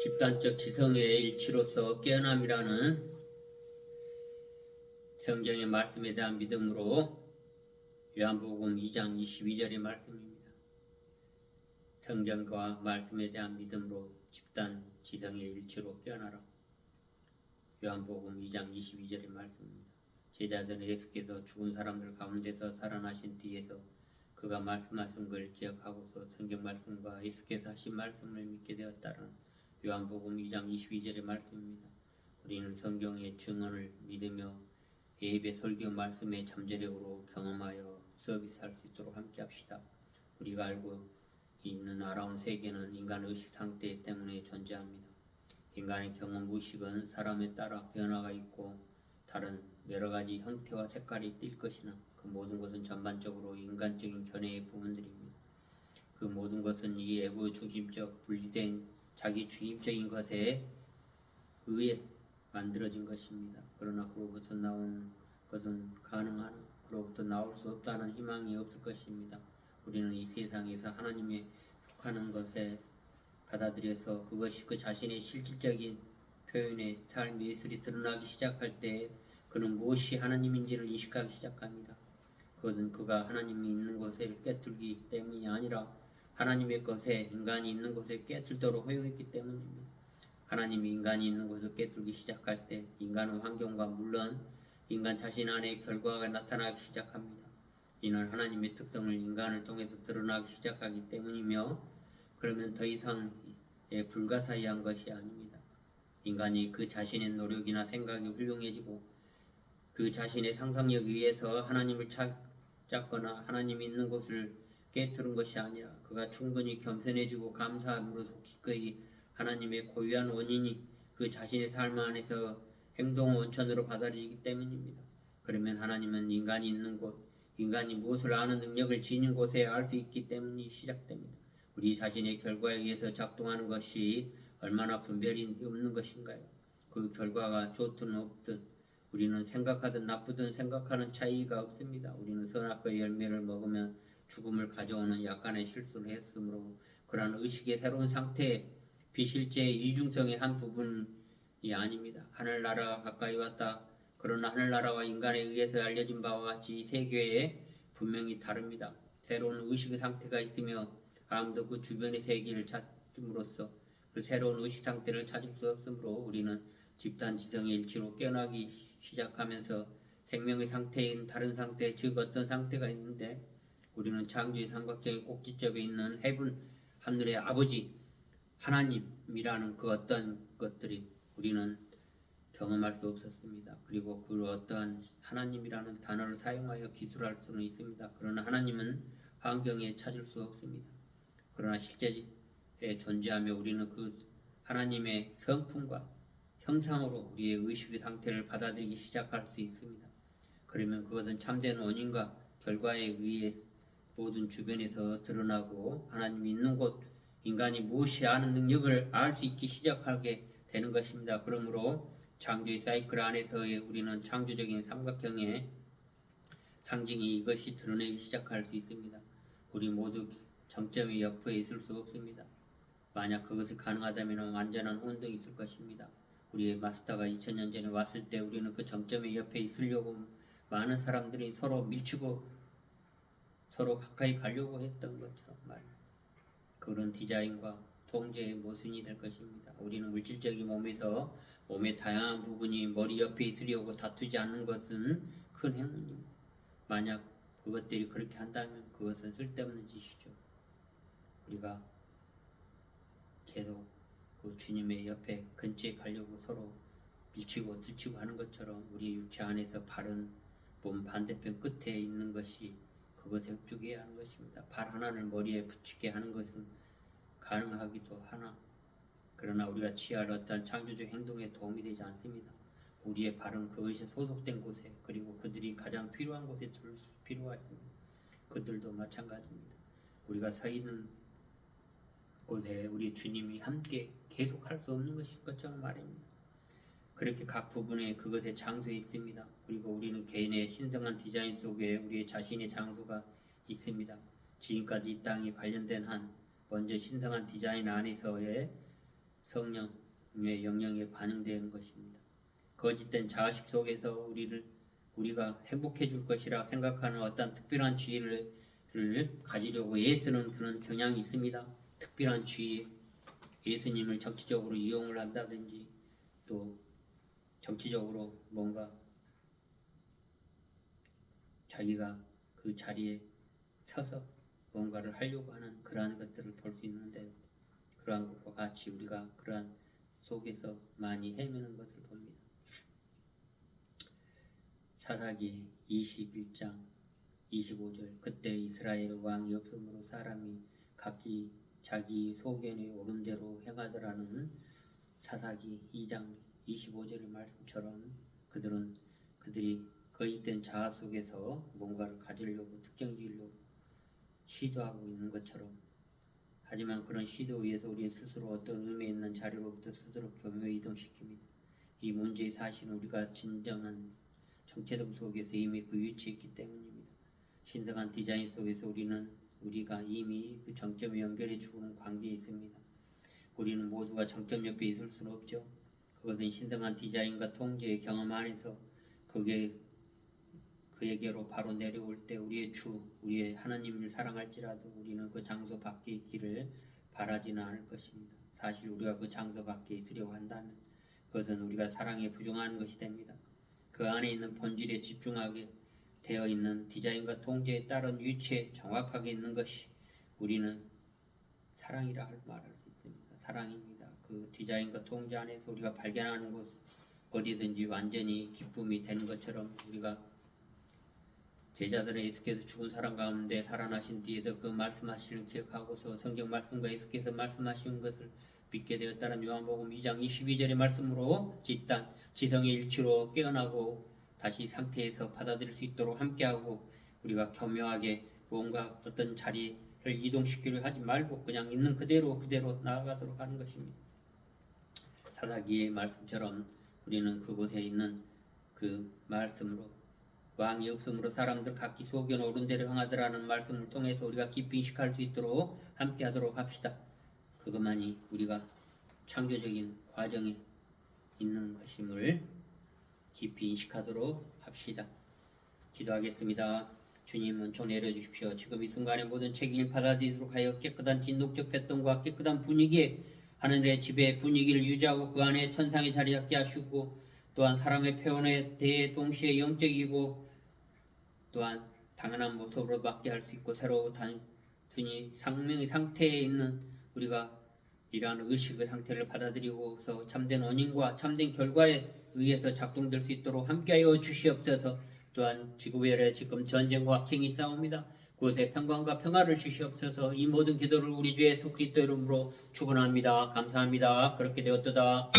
집단적 지성의 일치로서 깨어남이라는 성경의 말씀에 대한 믿음으로 요한복음 2장 22절의 말씀입니다. 성경과 말씀에 대한 믿음으로 집단 지성의 일치로 깨어나라. 요한복음 2장 22절의 말씀입니다. 제자들은 예수께서 죽은 사람들 가운데서 살아나신 뒤에서 그가 말씀하신 걸 기억하고서 성경 말씀과 예수께서 하신 말씀을 믿게 되었다는 요한복음 2장 22절의 말씀입니다. 우리는 성경의 증언을 믿으며 예배 설교 말씀의 잠재력으로 경험하여 서비스할 수 있도록 함께 합시다. 우리가 알고 있는 아름다운 세계는 인간의 의식 상태 때문에 존재합니다. 인간의 경험 의식은 사람에 따라 변화가 있고 다른 여러 가지 형태와 색깔이 띌 것이나 그 모든 것은 전반적으로 인간적인 견해의 부분들입니다. 그 모든 것은 이 에고 중심적 분리된 자기 중심적인 것에 의해 만들어진 것입니다. 그러나 그로부터 나온 것은 가능하나 그로부터 나올 수 없다는 희망이 없을 것입니다. 우리는 이 세상에서 하나님의 속하는 것에 받아들여서 그것이 그 자신의 실질적인 표현의 삶의 예술이 드러나기 시작할 때 그는 무엇이 하나님인지를 인식하기 시작합니다. 그것은 그가 하나님이 있는 곳을 깨뚫기 때문이 아니라 하나님의 것에 인간이 있는 곳에 깨뚫도록 허용했기 때문입니다. 하나님이 인간이 있는 곳을 깨뚫기 시작할 때 인간은 환경과 물론 인간 자신 안에 결과가 나타나기 시작합니다. 이는 하나님의 특성을 인간을 통해서 드러나기 시작하기 때문이며 그러면 더 이상 불가사의한 것이 아닙니다. 인간이 그 자신의 노력이나 생각이 훌륭해지고 그 자신의 상상력에 의해서 하나님을 찾거나 하나님이 있는 곳을 깨뜨린 것이 아니라 그가 충분히 겸손해지고 감사함으로써 기꺼이 하나님의 고유한 원인이 그 자신의 삶 안에서 행동 원천으로 받아들이기 때문입니다. 그러면 하나님은 인간이 있는 곳, 인간이 무엇을 아는 능력을 지닌 곳에 알 수 있기 때문이 시작됩니다. 우리 자신의 결과에 의해서 작동하는 것이 얼마나 분별이 없는 것인가요? 그 결과가 좋든 없든 우리는 생각하든 나쁘든 생각하는 차이가 없습니다. 우리는 선악과의 열매를 먹으면 죽음을 가져오는 약간의 실수를 했으므로 그러한 의식의 새로운 상태에 비실제의 이중성의 한 부분이 아닙니다. 하늘나라가 가까이 왔다. 그러나 하늘나라와 인간에 의해서 알려진 바와 같이 이 세계에 분명히 다릅니다. 새로운 의식의 상태가 있으며 아무도 그 주변의 세계를 찾음으로써 그 새로운 의식 상태를 찾을 수 없으므로 우리는 집단 지성의 일치로 깨어나기 시작하면서 생명의 상태인 다른 상태, 즉 어떤 상태가 있는데 우리는 창조의 삼각형의 꼭지점에 있는 헤븐, 하늘의 아버지 하나님이라는 그 어떤 것들이 우리는 경험할 수 없었습니다. 그리고 그 어떠한 하나님이라는 단어를 사용하여 기술할 수는 있습니다. 그러나 하나님은 환경에 찾을 수 없습니다. 그러나 실제에 존재하며 우리는 그 하나님의 성품과 형상으로 우리의 의식의 상태를 받아들이기 시작할 수 있습니다. 그러면 그것은 참된 원인과 결과에 의해 모든 주변에서 드러나고 하나님이 있는 곳, 인간이 무엇이 아는 능력을 알 수 있기 시작하게 되는 것입니다. 그러므로 창조의 사이클 안에서의 우리는 창조적인 삼각형의 상징이 이것이 드러내기 시작할 수 있습니다. 우리 모두 정점의 옆에 있을 수 없습니다. 만약 그것이 가능하다면 완전한 혼동이 있을 것입니다. 우리의 마스터가 2000년 전에 왔을 때 우리는 그 정점의 옆에 있으려고 많은 사람들이 서로 밀치고 서로 가까이 가려고 했던 것처럼 말입니다. 그런 디자인과 통제의 모순이 될 것입니다. 우리는 물질적인 몸에서 몸의 다양한 부분이 머리 옆에 있으려고 다투지 않는 것은 큰 행운입니다. 만약 그것들이 그렇게 한다면 그것은 쓸데없는 짓이죠. 우리가 계속 그 주님의 옆에 근처에 가려고 서로 밀치고 들치고 하는 것처럼 우리 육체 안에서 바른 몸 반대편 끝에 있는 것이 그것에 흡족해야 하는 것입니다. 발 하나를 머리에 붙이게 하는 것은 가능하기도 하나 그러나 우리가 취할 어떤 창조적 행동에 도움이 되지 않습니다. 우리의 발은 그것이 소속된 곳에 그리고 그들이 가장 필요한 곳에 둘 필요하십니다. 그들도 마찬가지입니다. 우리가 서 있는 곳에 우리 주님이 함께 계속 할 수 없는 것일 것처럼 말입니다. 그렇게 각 부분에 그것의 장소에 있습니다. 그리고 우리는 개인의 신성한 디자인 속에 우리의 자신의 장소가 있습니다. 지금까지 이 땅에 관련된 한 먼저 신성한 디자인 안에서의 성령의 영향에 반응되는 것입니다. 거짓된 자아식 속에서 우리가 행복해 줄 것이라 생각하는 어떤 특별한 지혜를 가지려고 애쓰는 그런 경향이 있습니다. 특별한 지혜, 예수님을 정치적으로 이용을 한다든지 또 정치적으로 뭔가 자기가 그 자리에 서서 뭔가를 하려고 하는 그러한 것들을 볼 수 있는데, 그러한 것과 같이 우리가 그러한 속에서 많이 헤매는 것을 봅니다. 사사기 21장 25절, 그때 이스라엘 왕이 없으므로 사람이 각기 자기 소견에 오른 대로 행하더라는 사사기 2장 25절의 말씀처럼 그들이 거짓된 자아 속에서 뭔가를 가지려고 특정지으려고 시도하고 있는 것처럼, 하지만 그런 시도에 의해서 우리 스스로 어떤 의미 있는 자리로부터 스스로 교묘히 이동시킵니다. 이 문제의 사실은 우리가 진정한 정체성 속에서 이미 그 위치에 있기 때문입니다. 신성한 디자인 속에서 우리가 이미 그 정점에 연결해 주는 관계에 있습니다. 우리는 모두가 정점 옆에 있을 수는 없죠. 그것은 신성한 디자인과 통제의 경험 안에서 그에게로 바로 내려올 때 우리의 하나님을 사랑할지라도 우리는 그 장소 밖에 있기를 바라지는 않을 것입니다. 사실 우리가 그 장소 밖에 있으려고 한다면 그것은 우리가 사랑에 부정하는 것이 됩니다. 그 안에 있는 본질에 집중하게 되어 있는 디자인과 통제에 따른 위치에 정확하게 있는 것이 우리는 사랑이라 말할 수 있습니다. 사랑입니다. 그 디자인과 통제 안에서 우리가 발견하는 곳 어디든지 완전히 기쁨이 되는 것처럼, 우리가 제자들은 예수께서 죽은 사람 가운데 살아나신 뒤에도 그 말씀하시는 기억하고서 성경 말씀과 예수께서 말씀하신 것을 믿게 되었다는 요한복음 2장 22절의 말씀으로 집단 지성의 일치로 깨어나고 다시 상태에서 받아들일 수 있도록 함께하고, 우리가 교묘하게 뭔가 어떤 자리를 이동시키려 하지 말고 그냥 있는 그대로 나아가도록 하는 것입니다. 사사기의 말씀처럼 우리는 그곳에 있는 그 말씀으로 왕이 없으므로 사람들 각기 소견 옳은 대로 행하더라는 말씀을 통해서 우리가 깊이 인식할 수 있도록 함께하도록 합시다. 그것만이 우리가 창조적인 과정에 있는 것임을 깊이 인식하도록 합시다. 기도하겠습니다. 주님, 은총 내려주십시오. 지금 이 순간에 모든 책임을 받아들이도록 하여 깨끗한 진독적 패턴과 깨끗한 분위기에 하늘의 집의 분위기를 유지하고 그 안에 천상의 자리 잡게 하시고, 또한 사람의 표현에 대해 동시에 영적이고 또한 당연한 모습으로 맞게 할 수 있고, 새로 단순히 생명의 상태에 있는 우리가 이러한 의식의 상태를 받아들이고서 참된 원인과 참된 결과에 의해서 작동될 수 있도록 함께하여 주시옵소서. 또한 지구별에 지금 전쟁과 악행이 싸웁니다. 그곳에 평강과 평화를 주시옵소서. 이 모든 기도를 우리 주 예수 그리스도 이름으로 축원합니다. 감사합니다. 그렇게 되었도다.